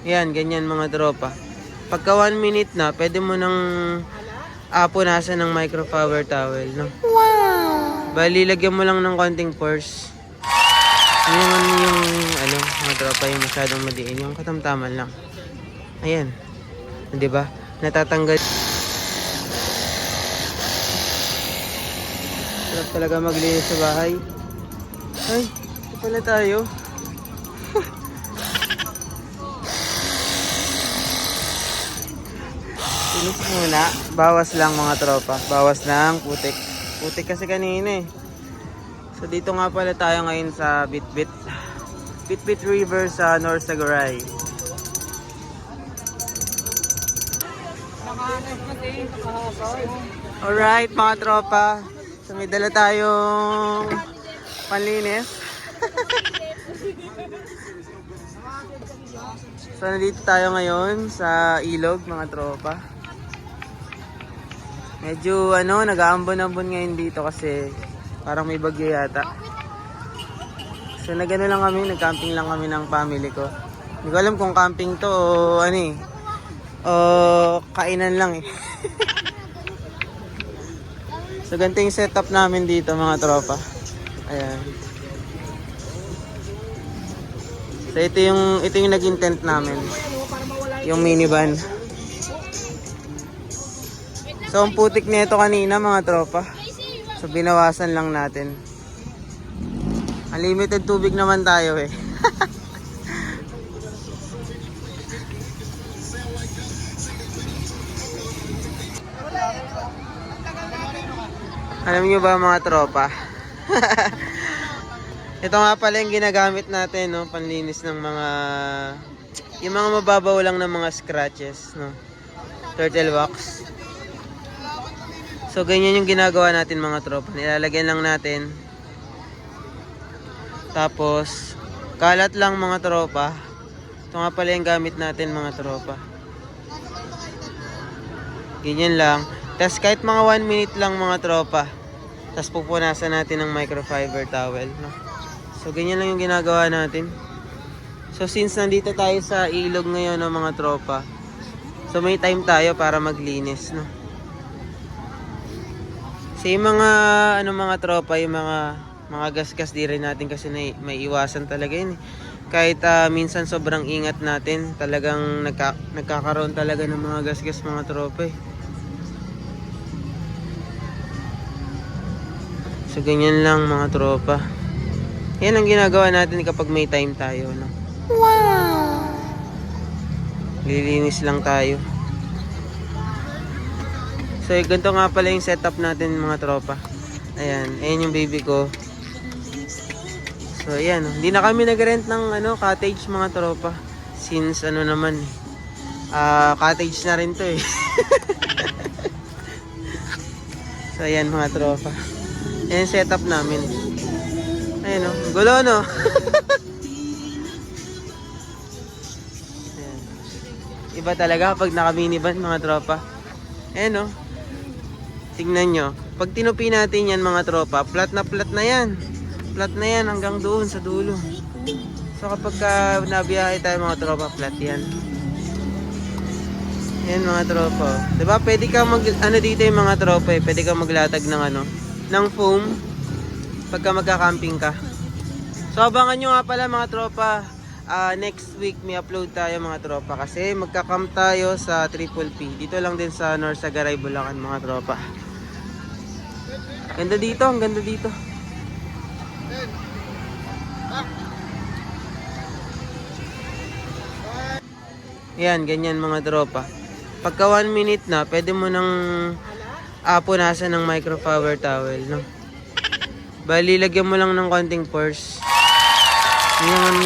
Yan, ganyan mga tropa. Pagka 1 minute na, pwede mo nang punasan ng microfiber towel, no? Wow! Bali, lagyan mo lang ng konting force. Yung ano, mga tropa, yung masyadong madiin. Yung katamtaman lang. Ayan. Di ba? Natatanggal. Sarap talaga maglinis sa bahay. Ay, ito pala tayo. Linis muna. Bawas lang mga tropa. Bawas ng putik. Putik kasi kanina eh. So dito nga pala tayo ngayon sa Bitbit. Bitbit River sa North Sagaray. Alright mga tropa. So may dala tayong panlinis. So nandito tayo ngayon sa ilog mga tropa. Medyo nag-aambon-ambon ngayon dito kasi parang may bagyo yata. So nagano lang kami, nag-camping lang kami ng family ko. Hindi ko alam kung camping to o o kainan lang eh. So ganito yung setup namin dito mga tropa. Ayan. So ito yung naging tent namin. Yung minivan. So ang putik nito kanina mga tropa. So binawasan lang natin. Unlimited tubig naman tayo eh. Alam nyo ba mga tropa? Ito nga pala yung ginagamit natin, no, panlinis ng yung mga mababaw lang ng mga scratches, no. Turtle wax. So ganyan yung ginagawa natin mga tropa. Nilalagyan lang natin. Tapos kalat lang mga tropa. Ito nga pala yung gamit natin mga tropa. Ganyan lang. Tapos kahit mga 1 minute lang mga tropa. Tapos pupunasan natin ng microfiber towel, no? So ganyan lang yung ginagawa natin. So since nandito tayo sa ilog ngayon ng mga tropa, so may time tayo para maglinis, no? So yung mga tropa, yung mga gasgas di rin natin kasi may iwasan talaga yun eh. Kahit minsan sobrang ingat natin, talagang nagkakaroon talaga ng mga gasgas mga tropa eh. So ganyan lang mga tropa. Yan ang ginagawa natin kapag may time tayo, no? Wow! Lilinis lang tayo. So ganito nga pala yung setup natin mga tropa. Ayan, ayan yung baby ko. So ayan, hindi na kami nag-rent ng cottage mga tropa. Since naman cottage na rin to eh. So ayan mga tropa. Ayan yung setup namin. Ayan o, gulo no. Ayan. Iba talaga pag naka-minivan mga tropa. Ayan o. Tingnan nyo. Pag tinupi natin yan mga tropa, flat na yan. Flat na yan hanggang doon sa dulo. So kapag nabiyahe tayo mga tropa, flat yan. Ayan mga tropa. Diba pwede ka dito yung mga tropa eh. Pwede ka maglatag ng foam pagka magka-camping ka. So abangan nyo nga pala mga tropa, next week may upload tayo mga tropa kasi magka-camp tayo sa Triple P. Dito lang din sa North Sagaray, Bulacan mga tropa. Ganda dito, ang ganda dito. Yan, ganyan mga tropa. Pagka 1 minute na, pwede mo nang punasan ng microfiber towel, no? Bali, lagyan mo lang ng konting force. Yung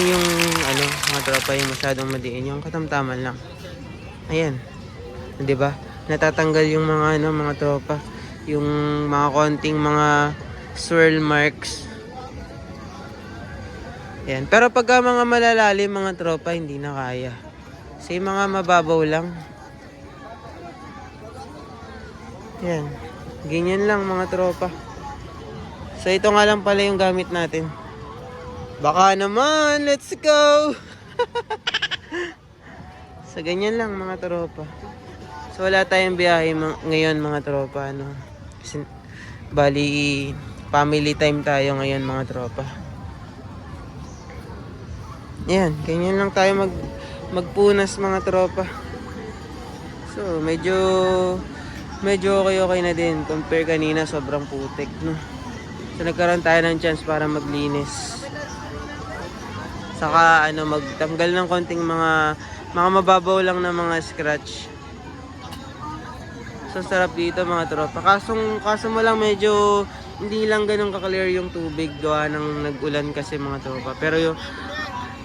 mga tropa, yung masyadong madiin, yung katamtaman lang. Ayan. 'Di ba? Natatanggal yung mga tropa, yung mga konting mga swirl marks. Ayan. Pero pagka mga malalalim mga tropa, hindi na kaya. Kasi mga mababaw lang. Ayan. Ganyan lang mga tropa. So ito nga lang pala yung gamit natin. Baka naman, let's go! So, ganyan lang mga tropa. So, wala tayong biyahe ngayon mga tropa. Ano? Kasi, bali, family time tayo ngayon mga tropa. Yan, ganyan lang tayo magpunas mga tropa. So, medyo okay na din. Compare kanina, sobrang putik, no? So, nagkaroon tayo ng chance para maglinis. Saka, magtanggal ng konting mga mababaw lang na mga scratch. So, sarap dito mga tropa. Kaso mo lang medyo hindi lang ganun ka-clear yung tubig gawa ng nag-ulan kasi mga tropa. Pero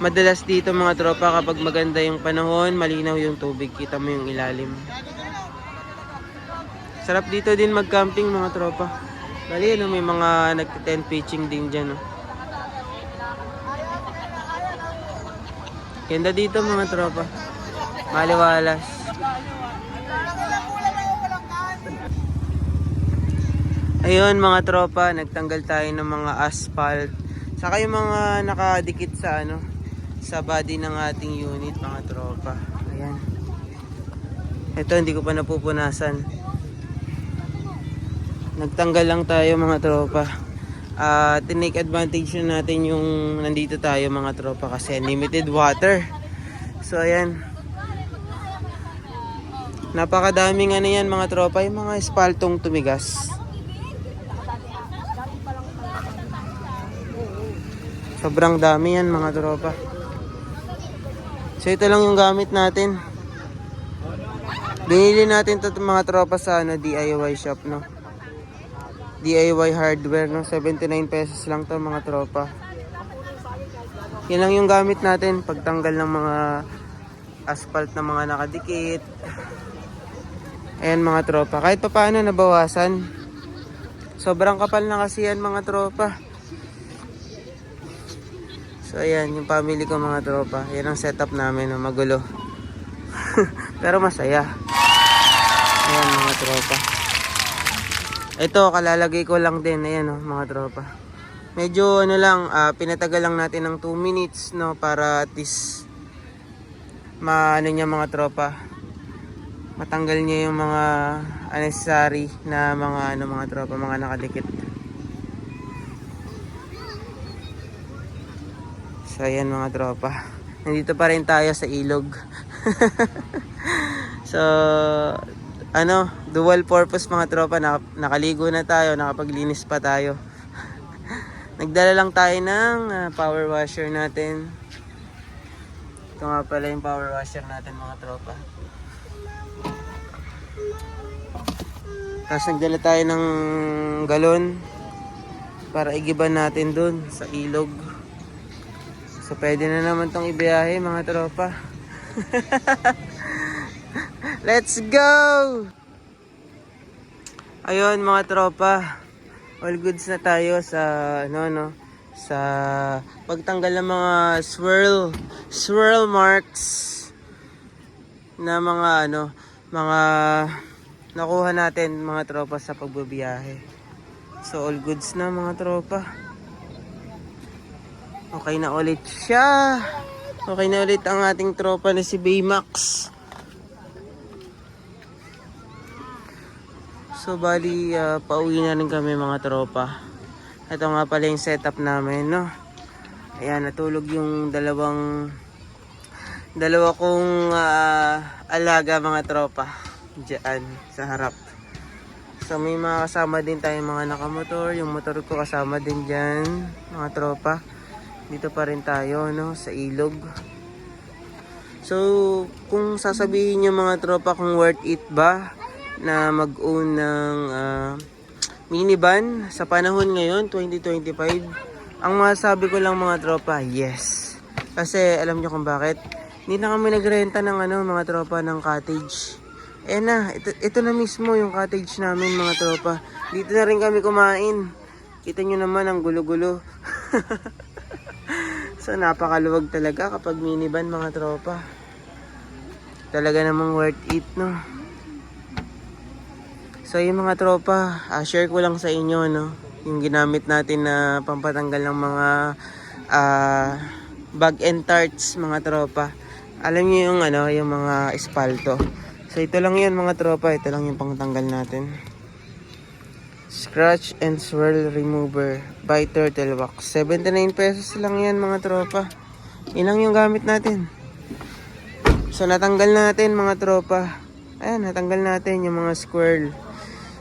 madalas dito mga tropa kapag maganda yung panahon, malinaw yung tubig, kita mo yung ilalim. Sarap dito din mag-camping mga tropa. Bali, may mga nag-tent pitching din dyan. Ganda dito mga tropa. Maliwalas. Ayun mga tropa, nagtanggal tayo ng mga asphalt. Saka yung mga nakadikit sa body ng ating unit mga tropa. Ayan. Ito hindi ko pa napupunasan. Nagtanggal lang tayo mga tropa. Tinake advantage na natin yung nandito tayo mga tropa kasi limited water. So ayan. Napakadaming yan mga tropa, yung mga espaltong tumigas. Sobrang dami yan mga tropa. So ito lang yung gamit natin. Binili natin to mga tropa sa DIY shop, no. DIY hardware, no. 79 pesos lang to mga tropa. Yan lang yung gamit natin pagtanggal ng mga asphalt na mga nakadikit. Ayan mga tropa. Kahit pa paano nabawasan. Sobrang kapal na kasi yan mga tropa. So ayan yung family ko mga tropa. Yan ang setup namin, no. Magulo. Pero masaya. Ayan mga tropa. Ito kalalagay ko lang din. Ayan mga tropa. Medyo pinatagal lang natin ng 2 minutes, no, para at least niya mga tropa, matanggal niya yung mga unnecessary na mga tropa, mga nakadikit. So ayan mga tropa, nandito pa rin tayo sa ilog. So dual purpose mga tropa, nakaligo na tayo, nakapaglinis pa tayo. Nagdala lang tayo ng power washer natin. Ito nga pala yung power washer natin mga tropa. Tapos nagdala tayo ng galon para igiban natin dun sa ilog. So pwede na naman tong ibiyahe mga tropa. Let's go! Ayun mga tropa, all goods na tayo sa sa pagtanggal ng mga swirl marks na mga nakuha natin mga tropa sa pagbabiyahe. So all goods na mga tropa. Okay na ulit siya. Okay na ulit ang ating tropa na si Baymax. So bali pauwi na rin kami mga tropa. Ito nga pala yung setup namin, no. Ayan, natulog yung dalawa kong alaga mga tropa diyan sa harap. So may mga kasama din tayong mga nakamotor. Yung motor ko kasama din diyan mga tropa. Dito pa rin tayo, no, sa ilog. So kung sasabihin niyo mga tropa kung worth it ba na mag-own ng minivan sa panahon ngayon 2025, ang masasabi ko lang mga tropa, yes. Kasi alam nyo kung bakit, hindi na kami nagrenta ng mga tropa ng cottage. Ito na mismo yung cottage namin mga tropa. Dito na rin kami kumain. Kita nyo naman ang gulo-gulo. So napakaluwag talaga kapag minivan mga tropa. Talaga namang worth it, no. So yung mga tropa, share ko lang sa inyo, no, yung ginamit natin na pampatanggal ng mga bag and tarts mga tropa. Alam niyo yung ano, yung mga espalto. So ito lang yun mga tropa, ito lang yung pangtanggal natin. Scratch and Swirl Remover by Turtle Wax. 79 pesos lang yan mga tropa. Yun lang yung gamit natin. So natanggal natin mga tropa. Ayan, natanggal natin yung mga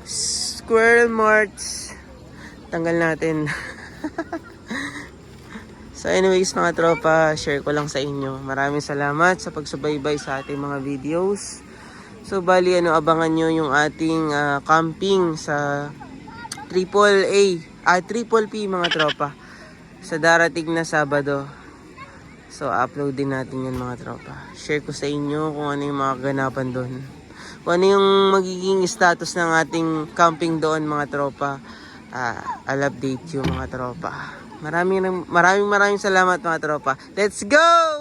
squirrel marks. Tanggal natin. So anyways mga tropa, share ko lang sa inyo. Maraming salamat sa pagsubaybay sa ating mga videos. So bali abangan nyo yung ating camping sa Triple P mga tropa. Sa darating na Sabado. So upload din natin yan mga tropa. Share ko sa inyo kung ano yung mga ganapan doon. Kung ano yung magiging status ng ating camping doon mga tropa. I'll update you mga tropa. Maraming salamat mga tropa. Let's go!